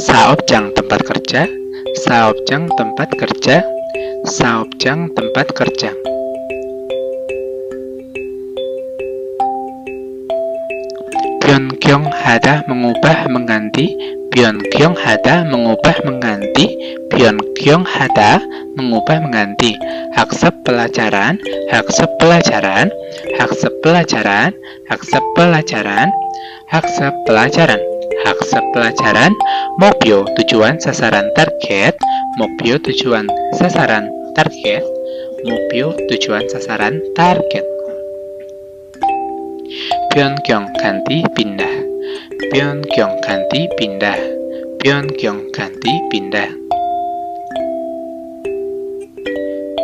Saopjang tempat kerja, saopjang tempat kerja, saopjang tempat kerja. 변경하다 mengubah mengganti, 변경하다 mengubah mengganti, 변경하다 mengubah mengganti. 학습 pelajaran, 학습 pelajaran, 학습 pelajaran, 학습 pelajaran, 학습 pelajaran, 학습 pelajaran. 목표 tujuan sasaran target, 목표 tujuan sasaran target, 목표 tujuan sasaran target. 변경 ganti pindah, 변경 ganti pindah, 변경 ganti pindah.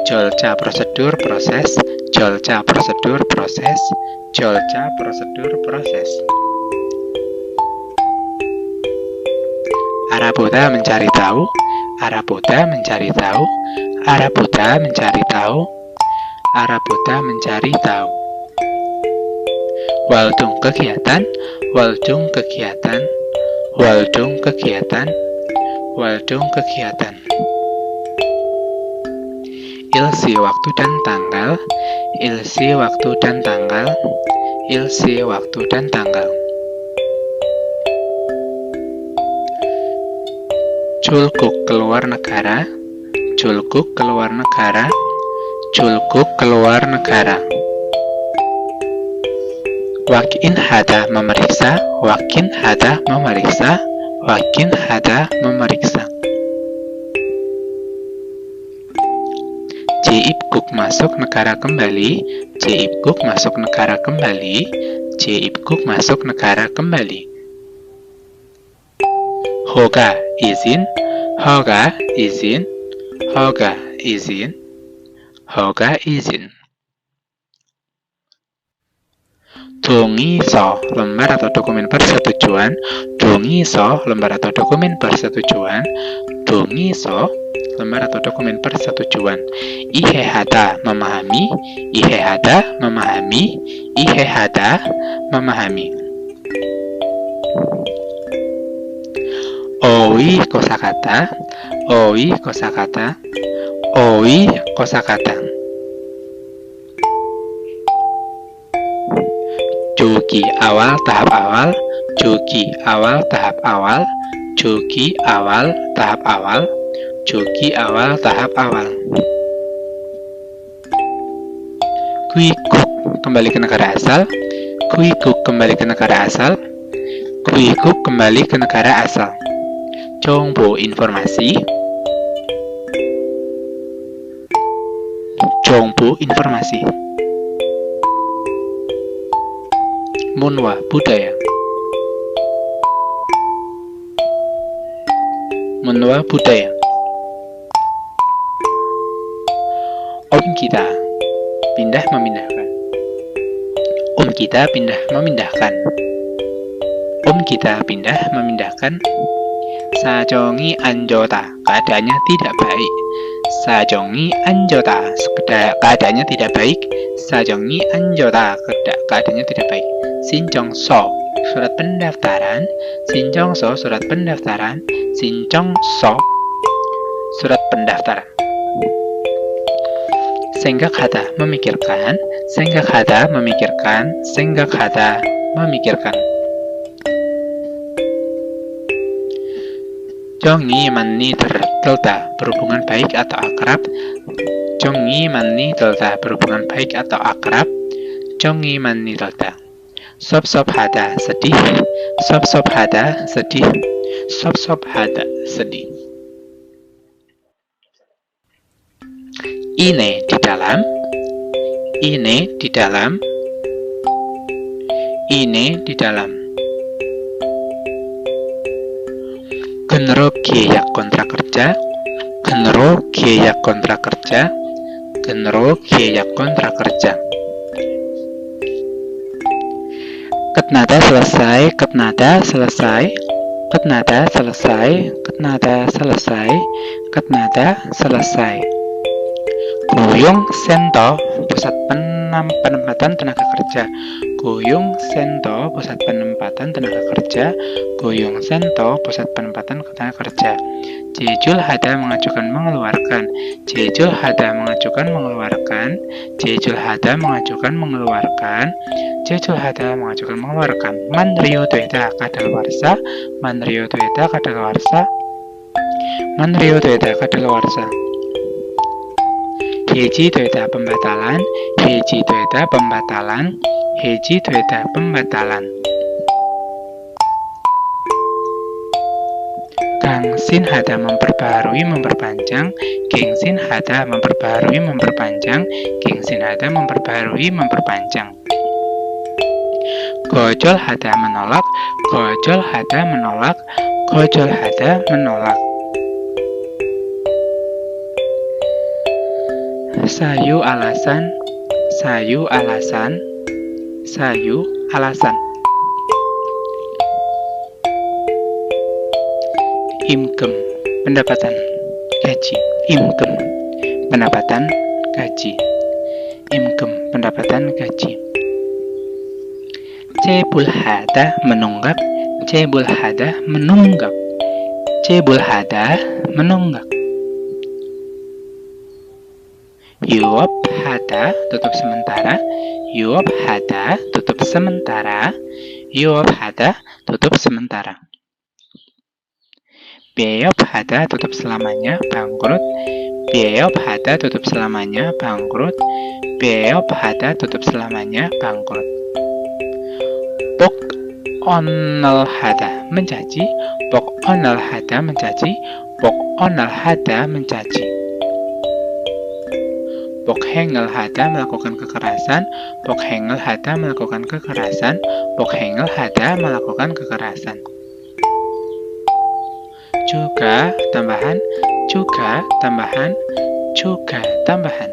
절차 prosedur proses, 절차 prosedur proses, 절차 prosedur proses. Araboda mencari tahu, araboda mencari tahu, araboda mencari tahu, araboda mencari tahu. Waldung kegiatan, waldung kegiatan, waldung kegiatan, waldung kegiatan. Ilsi waktu dan tanggal, ilsi waktu dan tanggal, ilsi waktu dan tanggal. Julguk keluar negara, julguk keluar negara, julguk keluar negara. Wakin hada memeriksa, wakin hada memeriksa, wakin hada memeriksa. Jeibguk masuk negara kembali, jeibguk masuk negara kembali, jeibguk masuk negara kembali. Hoga izin, hoga izin, hoga izin, hoga izin. 동의서 lembar atau dokumen persetujuan, 동의서 lembar atau dokumen persetujuan, 동의서 lembar atau dokumen persetujuan. 이해하다 memahami, 이해하다 memahami, 이해하다 memahami. 어휘 kosakata, 어휘 kosakata, 어휘 kosakata. Joki awal tahap awal, joki awal tahap awal, joki awal tahap awal, joki awal tahap awal. Kuikuk kembali ke negara asal, kuikuk kembali ke negara asal, kuikuk kembali ke negara asal. Jongbo informasi, jongbo informasi. Munwa budaya, munwa budaya. Om kita pindah memindahkan, om kita pindah memindahkan, om kita pindah memindahkan. Sajongi anjota keadaannya tidak baik, sajongi anjota keadaannya tidak baik, sajongi anjota keadaannya tidak baik. Sinjongso surat pendaftaran, sinjongso surat pendaftaran, sinjongso surat pendaftaran. Senggakha다 memikirkan, senggakha다 memikirkan, senggakha다 memikirkan. Jongi manni delta berhubungan baik atau akrab, jongi manni delta berhubungan baik atau akrab, jongi manni delta. Sob-sobhada sedih, sob-sobhada sedih, sob-sobhada sedih. Ini di dalam, ini di dalam, ini di dalam. Genero 계약 kontrak kerja, genero 계약 kontrak kerja, genero 계약 kontrak kerja. Ketnada selesai, ketnada selesai, ketnada selesai, ketnada selesai, ketnada selesai. Guyong Sento pusat penempatan tenaga kerja. Goyong Sento, pusat penempatan tenaga kerja. Goyong Sento, pusat penempatan tenaga kerja. Jejul Hada mengajukan mengeluarkan. Jejul Hada mengajukan mengeluarkan. Jejul Hada mengajukan mengeluarkan. Jejul Hada mengajukan mengeluarkan. Manrio Dweda kadaluarsa. Manrio Dweda kadaluarsa. Manrio Dweda kadaluarsa. Heji Dweda pembatalan. Heji Dweda pembatalan. Heji Dweda pembatalan. Gangsin Hada memperbaharui memperpanjang. Gengsin Hada memperbaharui memperpanjang. Gengsin Hada memperbaharui memperpanjang. Gojol Hada menolak. Gojol Hada menolak. Gojol Hada menolak. Sayu alasan. Sayu alasan. Sayu alasan. Imkem pendapatan gaji. Imkem pendapatan gaji. Imkem pendapatan gaji. Cebul Hada menunggak. Cebul Hada menunggak. Cebul Hada menunggak. Yuop Hada tutup sementara. Yuop Hada tutup sementara. Yuop Hada tutup sementara. Beop Hada tutup selamanya bangkrut. Beop Hada tutup selamanya bangkrut. Beop Hada tutup selamanya bangkrut. Pok Onal Hada mencaci. Pok Onal Hada mencaci. Pok Onal Hada mencaci. Pok Hengel Hada melakukan kekerasan. Pok Hengel Hada melakukan kekerasan. Pok Hengel Hada melakukan kekerasan. Juga tambahan. Juga tambahan. Juga tambahan.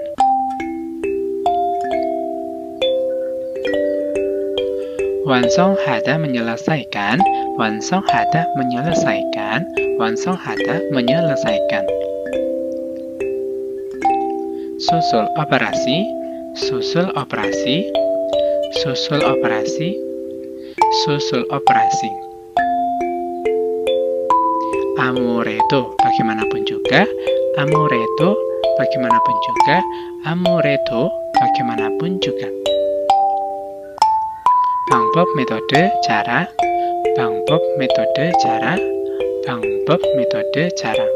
Wansong Hada menyelesaikan. Wansong Hada menyelesaikan. Wansong Hada menyelesaikan. Susul operasi. Susul operasi. Susul operasi. Susul operasi. Amureto bagaimanapun juga. Amureto bagaimanapun juga. Amureto bagaimanapun juga. Bangbob metode cara. Bangbob metode cara. Bangbob metode cara.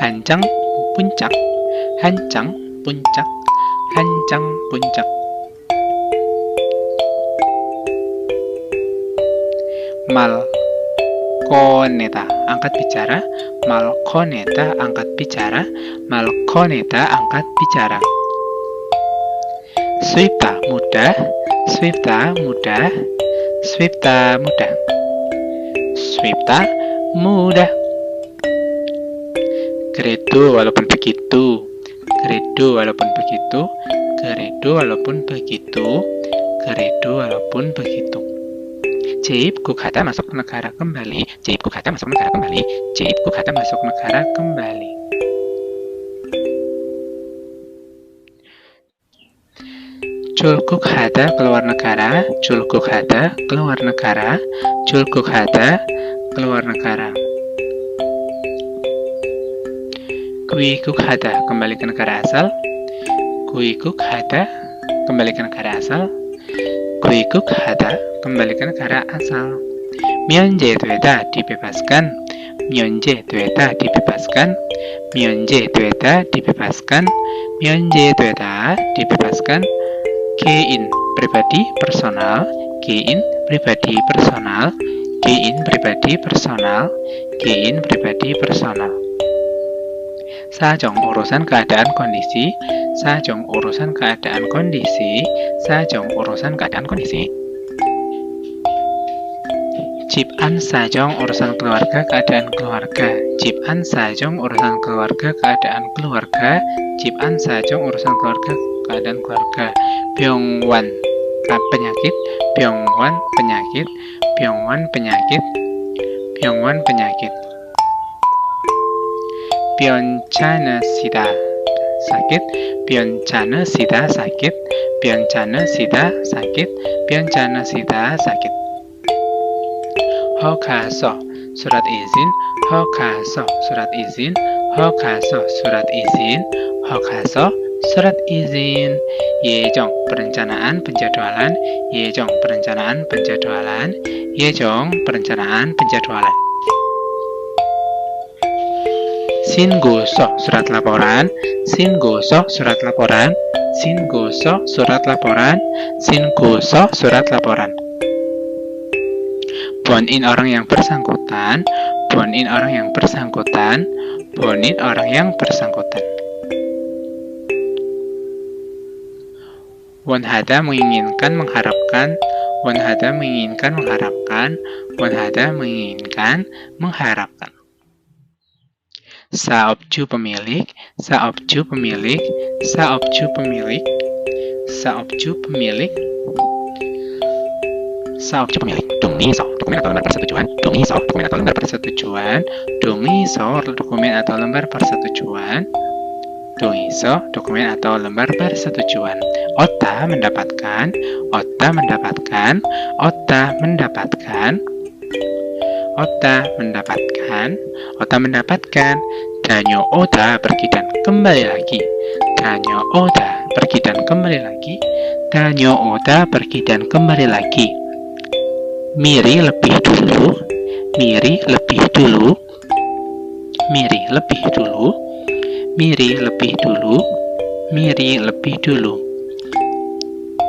Hancang puncak. Hancang puncak. Hancang puncak. Malkoneta angkat bicara. Malkoneta angkat bicara. Malkoneta angkat bicara. Swipta mudah. Swipta mudah. Swipta mudah. Swipta mudah. Kredo walaupun begitu. Kredo walaupun begitu. Kredo walaupun begitu. Kredo walaupun begitu. Jeip Gugata masuk negara kembali. Jeip Gugata masuk negara kembali. Jeip Gugata masuk negara kembali. Julguk Hada keluar negara. Julguk Hada keluar negara. Julguk Hada keluar negara. Kuiguk Hada kembali ke negara asal. Kuiguk Hada kembali ke negara asal. Kuiguk Hada kembali ke negara asal. Myeonjae Dweda dibebaskan. Myeonjae Dweda dibebaskan. Myeonjae Dweda dibebaskan. Myeonjae Dweda dibebaskan. Gein pribadi personal. Gein pribadi personal. Gein pribadi personal. Gein pribadi personal. Sajong urusan keadaan kondisi. Sajong urusan keadaan kondisi. Sajong urusan keadaan kondisi. Jipan sajong urusan keluarga keadaan keluarga. Jipan sajong urusan keluarga keadaan keluarga. Jipan sajong urusan keluarga keadaan keluarga. Byongwan penyakit. Byongwan penyakit. Byongwan penyakit. Byongwan penyakit. Byeonchanesida sakit. Byeonchanesida sakit. Byeonchanesida sakit. Byeonchanesida sakit. Hokaso surat izin. Hokaso surat izin. Hokaso surat izin. Hokaso surat izin. Yejong perencanaan penjadwalan. Yejong perencanaan penjadwalan. Yejong perencanaan penjadwalan. Shingoso surat laporan. Shingoso surat laporan. Shingoso surat laporan. Shingoso surat laporan. Bonin orang yang bersangkutan. Bonin orang yang bersangkutan. Bonin orang yang bersangkutan. Wonhada menginginkan, mengharapkan. Wonhada menginginkan, mengharapkan. Wonhada menginginkan, mengharapkan. Saobju pemilik. Saobju pemilik. Saobju pemilik. Saobju pemilik. Saobju pemilik. Dongiso dokumen atau lembar persetujuan. Dongiso dokumen atau lembar persetujuan. Dongiso dokumen atau lembar persetujuan. Dongiso dokumen atau lembar persetujuan. Ota mendapatkan. Ota mendapatkan. Ota mendapatkan. Ota mendapatkan. Ota mendapatkan. Danyo Oda pergi dan kembali lagi. Danyo Oda pergi dan kembali lagi. Danyo Oda pergi dan kembali lagi. Miri lebih dulu. Miri lebih dulu. Miri lebih dulu. Miri lebih dulu. Miri lebih dulu.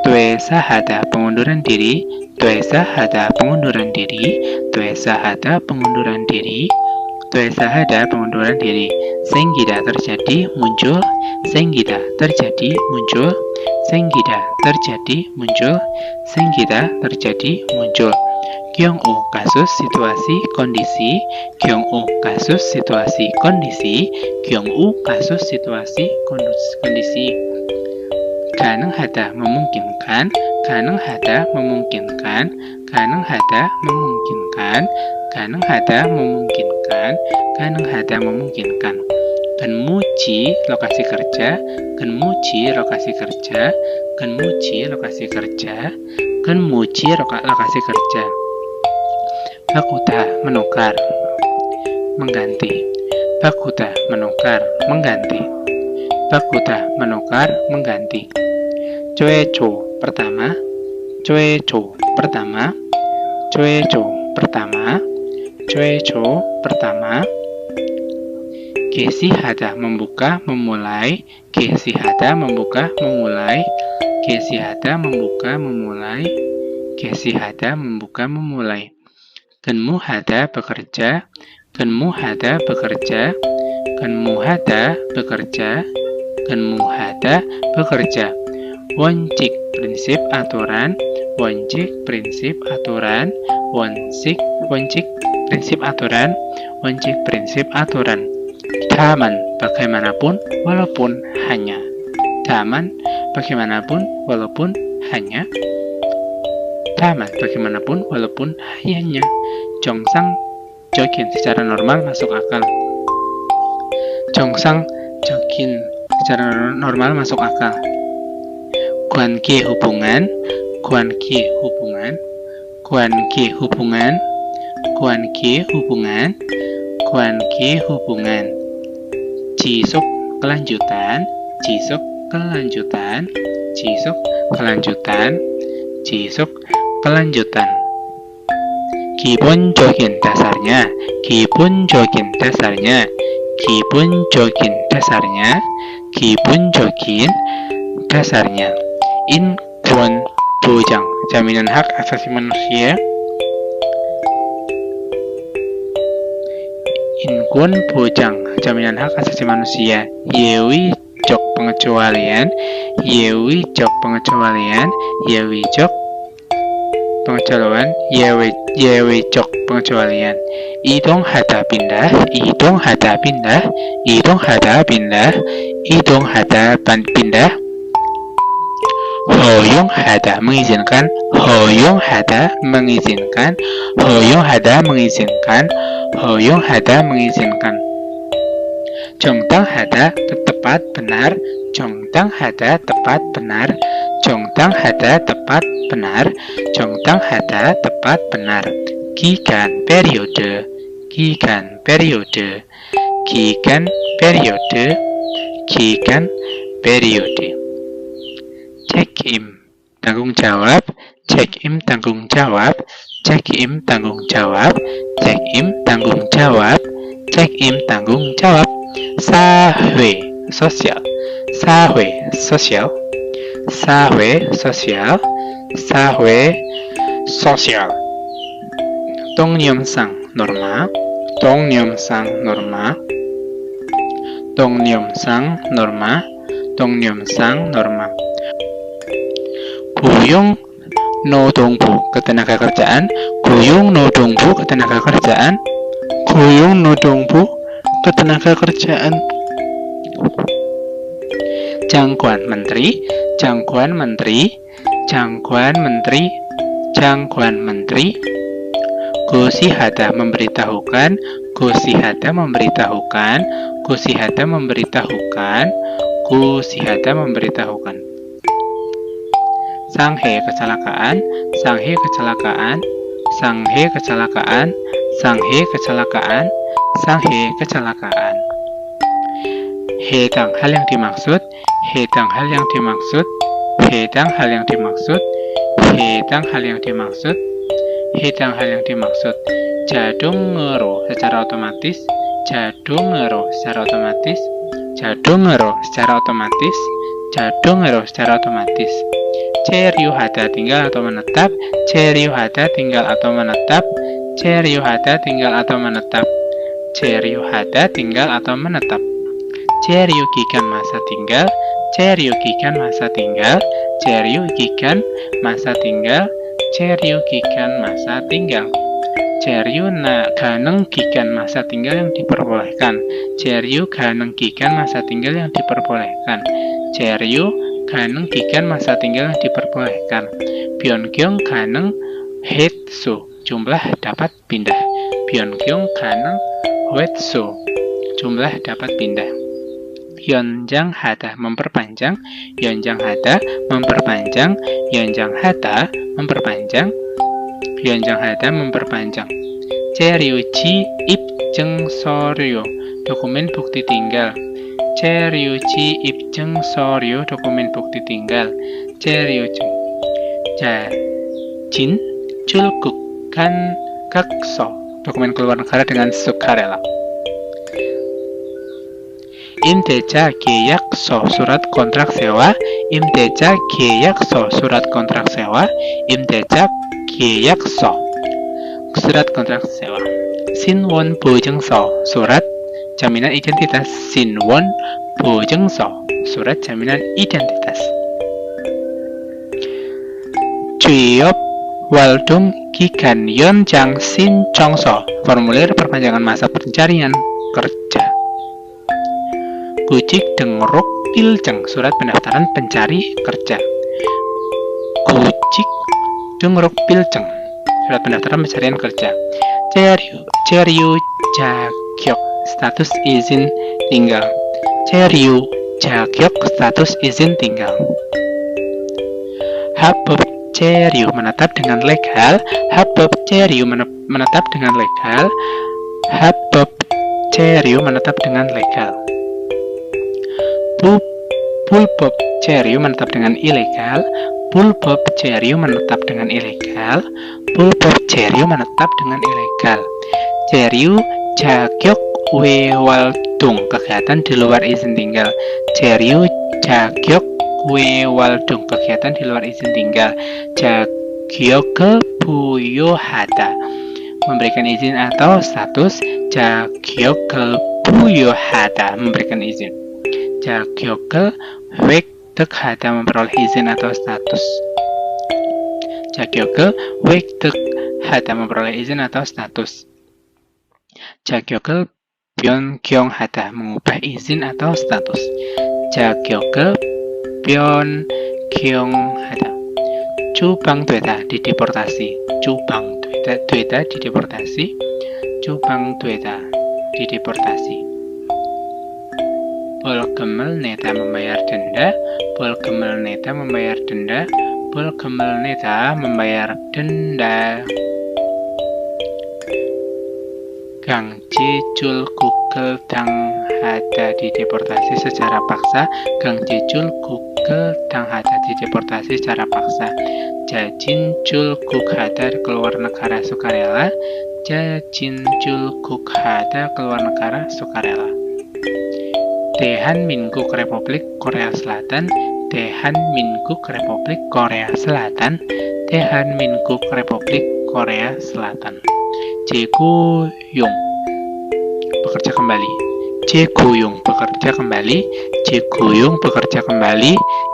Tuesahada pengunduran diri. Tuesahada pengunduran diri. Tuesahada pengunduran diri. Tuesahada pengunduran diri. Senggida terjadi muncul. Senggida terjadi muncul. Senggida terjadi muncul. Senggida terjadi muncul. Gyeong-u kasus situasi kondisi. Gyeong-u kasus situasi kondisi. Gyeong-u kasus situasi kondisi. Ganeunghada memungkinkan. Ganeunghada memungkinkan. Ganeunghada memungkinkan. Ganeunghada memungkinkan. Ganeunghada memungkinkan. Genmuji lokasi kerja. Genmuji lokasi kerja. Genmuji lokasi kerja. Genmuji lokasi kerja. Bakuta menukar, mengganti. Bakuta menukar, mengganti. Bakuta menukar, mengganti. Choecho pertama. Choecho pertama. Choecho pertama. Choecho pertama. Gesihada membuka, memulai. Gesihada membuka, memulai. Gesihada membuka, memulai. Gesihada membuka, memulai. Genmuhada bekerja. Genmuhada bekerja. Genmuhada bekerja. Genmuhada bekerja. Wonjik prinsip aturan. Wonjik prinsip aturan. Wonjik prinsip aturan. Wonjik prinsip aturan. Daman bagaimanapun walaupun hanya. Daman bagaimanapun walaupun hanya. Daman bagaimanapun walaupun hanya. Jongsang jogging secara normal masuk akal. Jongsang jogging secara normal masuk akal. Guanke hubungan. Guanke hubungan. Guanke hubungan. Guanke hubungan. Guanke hubungan. Jisuk kelanjutan. Jisuk kelanjutan. Jisuk kelanjutan. Jisuk kelanjutan. 기본적인 dasarnya. 기본적인 dasarnya. 기본적인 dasarnya. 기본적인 dasarnya. Inkwon bojang jaminan hak asasi manusia. Inkwon bojang jaminan hak asasi manusia. Yewi jok pengecualian. Yewi jok pengecualian. Yewi jok pengecualian. Yewi jok pengecualian. Idong hada pindah. Idong hada pindah. Idong hada pindah. Idong hada pindah. Hoyong hada mengizinkan. Hoyong hada mengizinkan. Hoyong hada mengizinkan. Hoyong hada mengizinkan. 정당하다 tepat benar, 정당하다 tepat benar, 정당하다 tepat benar, 정당하다 tepat benar. 기간 periode, 기간 periode, 기간 periode, 기간 periode. 책임 tanggung jawab, 책임 tanggung jawab, 책임 tanggung jawab, 책임 tanggung jawab, 책임 tanggung jawab. 사회 sosial, 사회 sosial, 사회 sosial, 사회 sosial. 동영상 norma, 동영상 norma, 동영상 norma, 동영상 norma. 고용 노동부 ketenagakerjaan, 고용 노동부 ketenagakerjaan, 고용 노동부 ketenagakerjaan. Jangkauan menteri, jangkauan menteri, jangkauan menteri, jangkauan menteri. Gosihada memberitahukan, gosihada memberitahukan, gosihada memberitahukan, gosihada memberitahukan. Sanghe kecelakaan, sanghe kecelakaan, sanghe kecelakaan, sanghe kecelakaan, sanghe kecelakaan. Hedang hal yang dimaksud, hedang hal yang dimaksud, hedang hal yang dimaksud, hedang hal yang dimaksud, hedang hal yang dimaksud. Jadungero secara otomatis, jadungero secara otomatis, jadungero secara otomatis, jadungero secara otomatis. Ceryuhada tinggal atau menetap, ceryuhada tinggal atau menetap, ceryuhada tinggal atau menetap, ceryuhada tinggal atau menetap. Ceryugikan masa tinggal, ceryugikan masa tinggal, ceryugikan masa tinggal, ceryugikan masa tinggal. Ceryu ganenggikan masa tinggal yang diperbolehkan, ceryu ganenggikan masa tinggal yang diperbolehkan, ceryu ganenggikan masa tinggal yang diperbolehkan. Byongkyung ganeng hetsu jumlah dapat pindah, Byongkyung ganeng hetsu jumlah dapat pindah. Yeonjanghada memperpanjang, yeonjanghada memperpanjang, yeonjanghada memperpanjang, yeonjanghada memperpanjang. Cheryuji 입증 서류 dokumen bukti tinggal, Cheryuji 입증 서류 dokumen bukti tinggal, Cheryuji. Jin julgukan kakso dokumen keluar negara dengan sukarela. Imteja 계약서 surat kontrak sewa, imteja 계약서 surat kontrak sewa, imteja 계약서 surat kontrak sewa. Sinwon 보증서 surat jaminan identitas, Sinwon 보증서 surat jaminan identitas. 취업 활동 기간 연장 신청서 formulir perpanjangan masa pencarian kerja. Gucik dengrok pilceng surat pendaftaran pencari kerja. Gucik dengrok pilceng surat pendaftaran pencarian kerja. Ceryu jagyok status izin tinggal, ceryu jagyok status izin tinggal. Habab ceryu menetap dengan legal, habab ceryu menetap dengan legal, habab ceryu menetap dengan legal. Bulbob ceryu menetap dengan ilegal, bulbob ceryu menetap dengan ilegal, bulbob ceryu menetap dengan ilegal. Ceryu jagyok wewaldung kegiatan di luar izin tinggal, ceryu jagyok wewaldung kegiatan di luar izin tinggal. Jagyok buyohada memberikan izin atau status, jagyok buyohada memberikan izin. Jagyok wekdekhada memperoleh izin atau status. Jagyok wekdekhada memperoleh izin atau status. Jagyok byongkyonghada mengubah izin atau status. Jagyok byongkyonghada. Cubang Dweta dideportasi, Cubang Dweta dideportasi, Cubang Dweta dideportasi. Bolgemelneda membayar denda. Bolgemelneda membayar denda. Bolgemelneda membayar denda. Gang Jejul Google Dang Hada dideportasi secara paksa. Gang Jejul Google Dang Hada dideportasi secara paksa. Jajin Jul Guk Hada keluar negara sukarela. Jajin Jul Guk Hada keluar negara sukarela. Daehan Minguk Republik Korea Selatan. Daehan Minguk Republik Korea Selatan. Daehan Minguk Republik Korea Selatan. Jae-guyung bekerja kembali. Jae-guyung bekerja kembali. Jae-guyung bekerja kembali.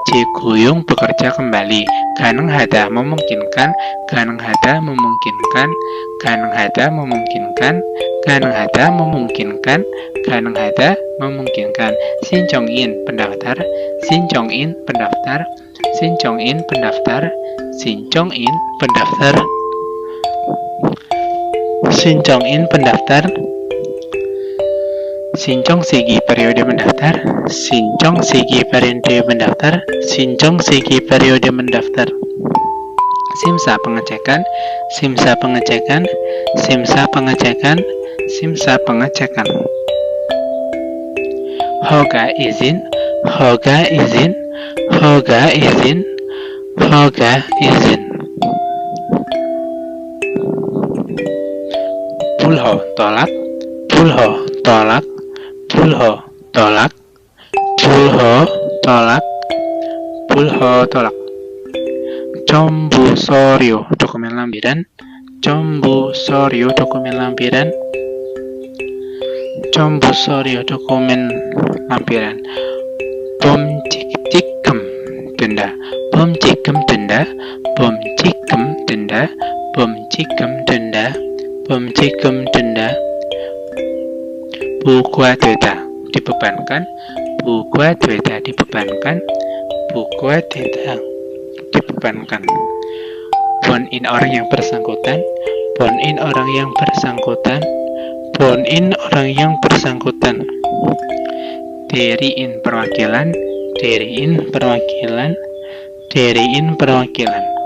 Jae-guyung bekerja kembali. Ganeng hada memungkinkan. Ganeng hada memungkinkan. Ganeng hada memungkinkan. Ganeng hada memungkinkan. Ganeng hada memungkinkan. Shin Jong-in pendaftar. Shin Jong-in pendaftar. Shin Jong-in pendaftar. Shin Jong-in pendaftar. Shin Jong-in pendaftar. Shin Jong-sigi periode mendaftar. Shin Jong-sigi periode mendaftar. Shin Jong-sigi periode mendaftar. Simsa pengecekan. Simsa pengecekan. Simsa pengecekan. Simsa pengecekan. Hoga izin. Hoga izin. Hoga izin. Hoga izin. Bulho tolak. Bulho tolak. Bulho tolak. Bulho tolak. Bulho tolak. Chombu soryo dokumen lampiran. Chombu soryo dokumen lampiran. Chombu soryo dokumen lampiran. Bom cikem denda. Bom cikem denda. Bom cikem denda. Bom cikem denda. Bom cikem denda. Bukwa deta dibebankan. Bukwa deta dibebankan. Bukwa deta dibebankan. Phone in orang yang bersangkutan. Phone in orang yang bersangkutan. Phone in orang yang bersangkutan. Deriin perwakilan. Deriin perwakilan. Deriin perwakilan.